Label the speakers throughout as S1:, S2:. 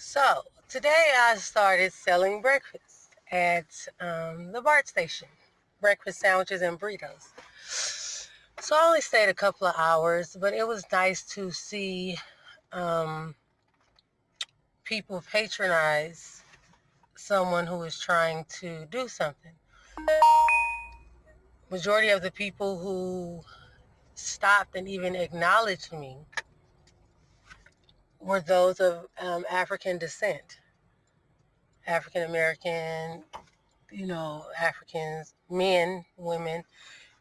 S1: So today I started selling breakfast at the BART station, breakfast sandwiches and burritos. So I only stayed a couple of hours, but it was nice to see um, people patronize someone who is trying to do something. Majority of the people who stopped and even acknowledged me were those of African descent, African American, Africans, men, women,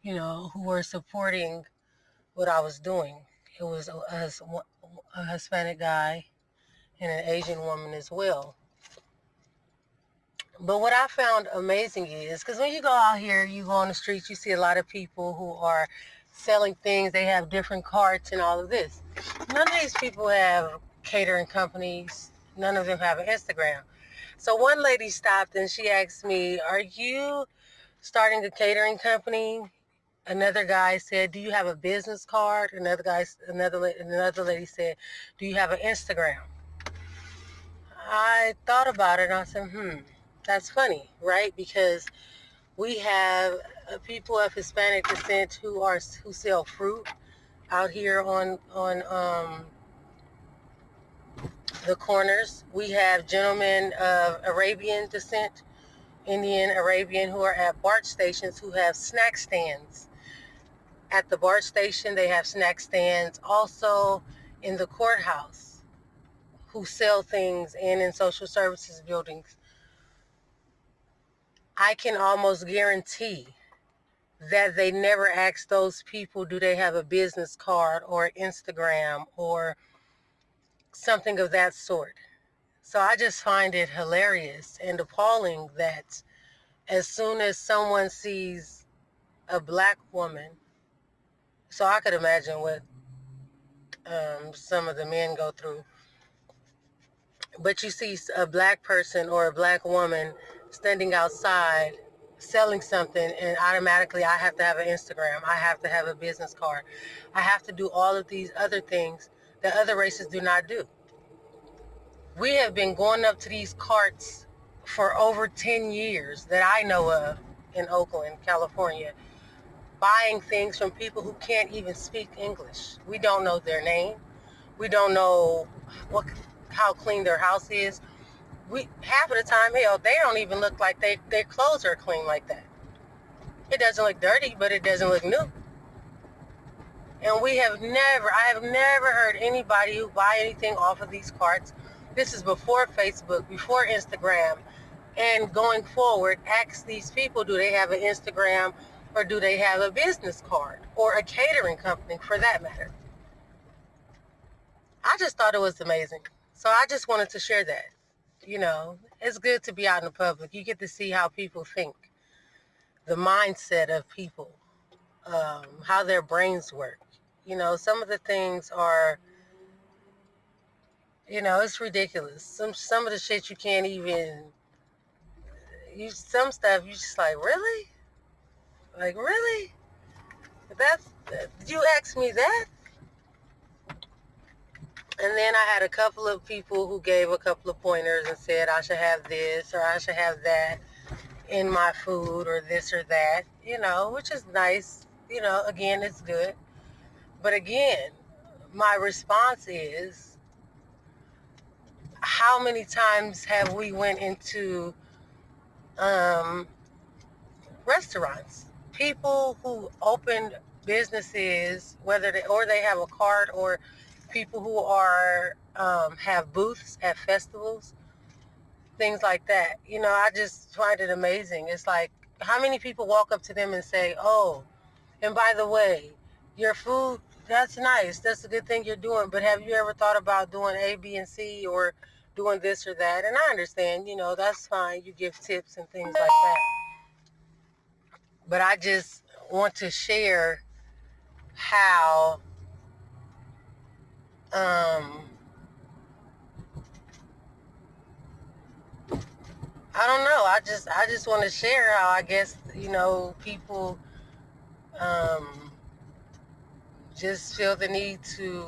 S1: who were supporting what I was doing. It was a Hispanic guy and an Asian woman as well. But what I found amazing is, because when you go out here, you go on the streets, you see a lot of people who are selling things. They have different carts and all of this. None of these people have catering companies. None of them have an Instagram. So one lady stopped and she asked me, "Are you starting a catering company?" Another guy said, "Do you have a business card?" Another lady said, "Do you have an Instagram?" I thought about it and I said, that's funny, right? Because we have people of Hispanic descent who sell fruit out here on the corners. We have gentlemen of Arabian descent, Indian, Arabian, who are at BART stations who have snack stands. At the BART station, they have snack stands. Also in the courthouse, who sell things, and in social services buildings. I can almost guarantee that they never ask those people, do they have a business card or Instagram or something of that sort. So I just find it hilarious and appalling that as soon as someone sees a black woman, so I could imagine what some of the men go through, but you see a black person or a black woman standing outside selling something, and automatically I have to have an Instagram, I have to have a business card, I have to do all of these other things that other races do not do. We have been going up to these carts for over 10 years that I know of in Oakland, California, buying things from people who can't even speak English. We don't know their name. We don't know what how clean their house is. We half of the time, hell, they don't even look like their clothes are clean like that. It doesn't look dirty, but it doesn't look new. And I have never heard anybody who buy anything off of these carts. This is before Facebook, before Instagram, and going forward, ask these people, do they have an Instagram or do they have a business card or a catering company for that matter? I just thought it was amazing. So I just wanted to share that. It's good to be out in the public. You get to see how people think, the mindset of people, how their brains work. Some of the things are, it's ridiculous. Some of the shit you can't even, some stuff you just like, really? Like, really? That's, you asked me that? And then I had a couple of people who gave a couple of pointers and said I should have this or I should have that in my food or this or that, which is nice. Again, it's good. But again, my response is, how many times have we went into restaurants? People who opened businesses, whether they have a card, or people who are have booths at festivals, things like that. I just find it amazing. It's like, how many people walk up to them and say, "Oh, and by the way, your food, that's nice. That's a good thing you're doing. But have you ever thought about doing A, B, and C, or doing this or that?" And I understand, that's fine. You give tips and things like that. But I just want to share how I don't know. I just want to share how I guess, people just feel the need to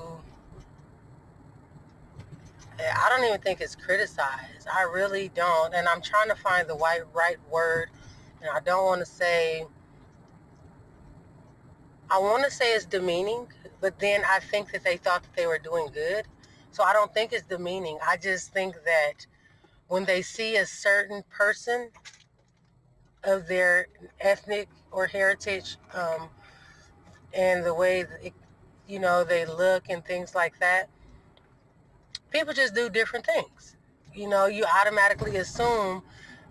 S1: I don't even think it's criticized. I really don't. And I'm trying to find the right word. And I don't want to say, I want to say it's demeaning, but then I think that they thought that they were doing good. So I don't think it's demeaning. I just think that when they see a certain person of their ethnic or heritage, and the way that they look and things like that, people just do different things. You automatically assume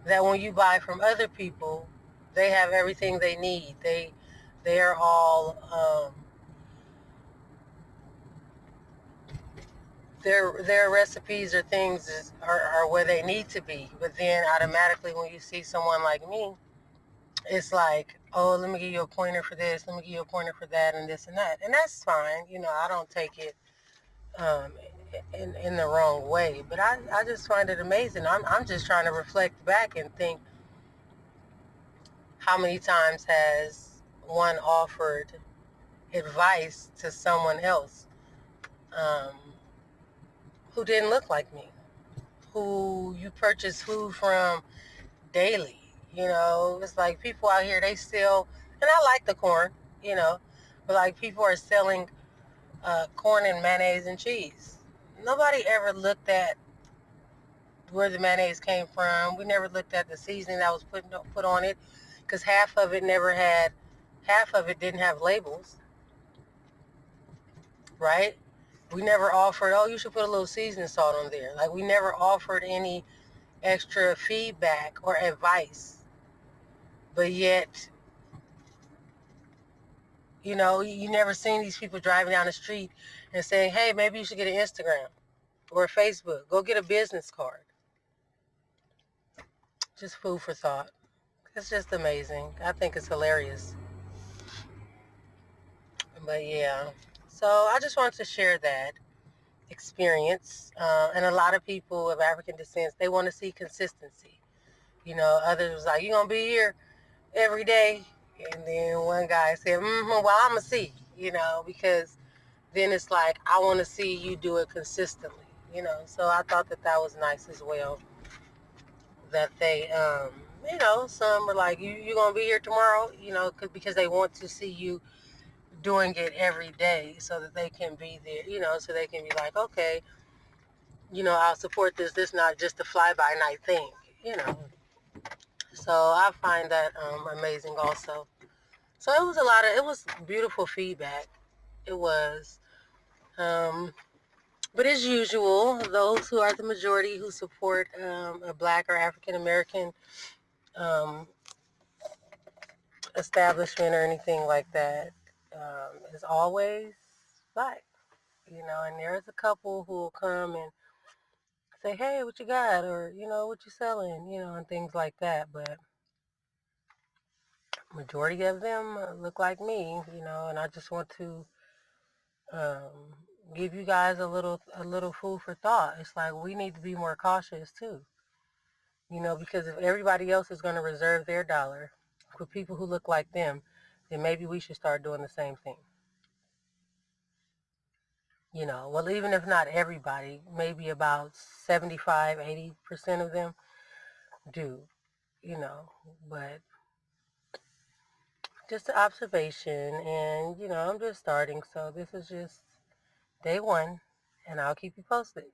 S1: that when you buy from other people, they have everything they need. They're all their recipes or things are where they need to be. But then automatically when you see someone like me, it's like, oh, let me give you a pointer for this, let me give you a pointer for that, and this and that. And that's fine. I don't take it um, in the wrong way. But I just find it amazing. I'm just trying to reflect back and think, how many times has one offered advice to someone else um, who didn't look like me, who you purchase food from daily? It's like people out here, they still, and I like the corn, you know, but like people are selling corn and mayonnaise and cheese. Nobody ever looked at where the mayonnaise came from. We never looked at the seasoning that was put on it, because half of it didn't have labels, right? We never offered, oh, you should put a little seasoning salt on there. Like, we never offered any extra feedback or advice. But yet, you never seen these people driving down the street and saying, hey, maybe you should get an Instagram or a Facebook. Go get a business card. Just food for thought. It's just amazing. I think it's hilarious. But yeah, so I just wanted to share that experience. And a lot of people of African descent, they want to see consistency. Others was like, you going to be here every day? And then one guy said, well, I'm going to see, because then it's like, I want to see you do it consistently. So I thought that was nice as well, that they, some were like, you going to be here tomorrow, because they want to see you doing it every day so that they can be there, so they can be like, okay, I'll support this. This not just a fly-by-night thing, you know. So I find that amazing also. So it was beautiful feedback. It was. But as usual, those who are the majority who support a Black or African American um, establishment or anything like that is always Black. And there's a couple who will come and say, hey, what you got? Or, what you selling? And things like that. But majority of them look like me, and I just want to um, give you guys a little food for thought. It's like, we need to be more cautious too, because if everybody else is going to reserve their dollar for people who look like them, then maybe we should start doing the same thing. Well, even if not everybody, maybe about 75, 80% of them do, but just an observation, and I'm just starting, so this is just day one, and I'll keep you posted.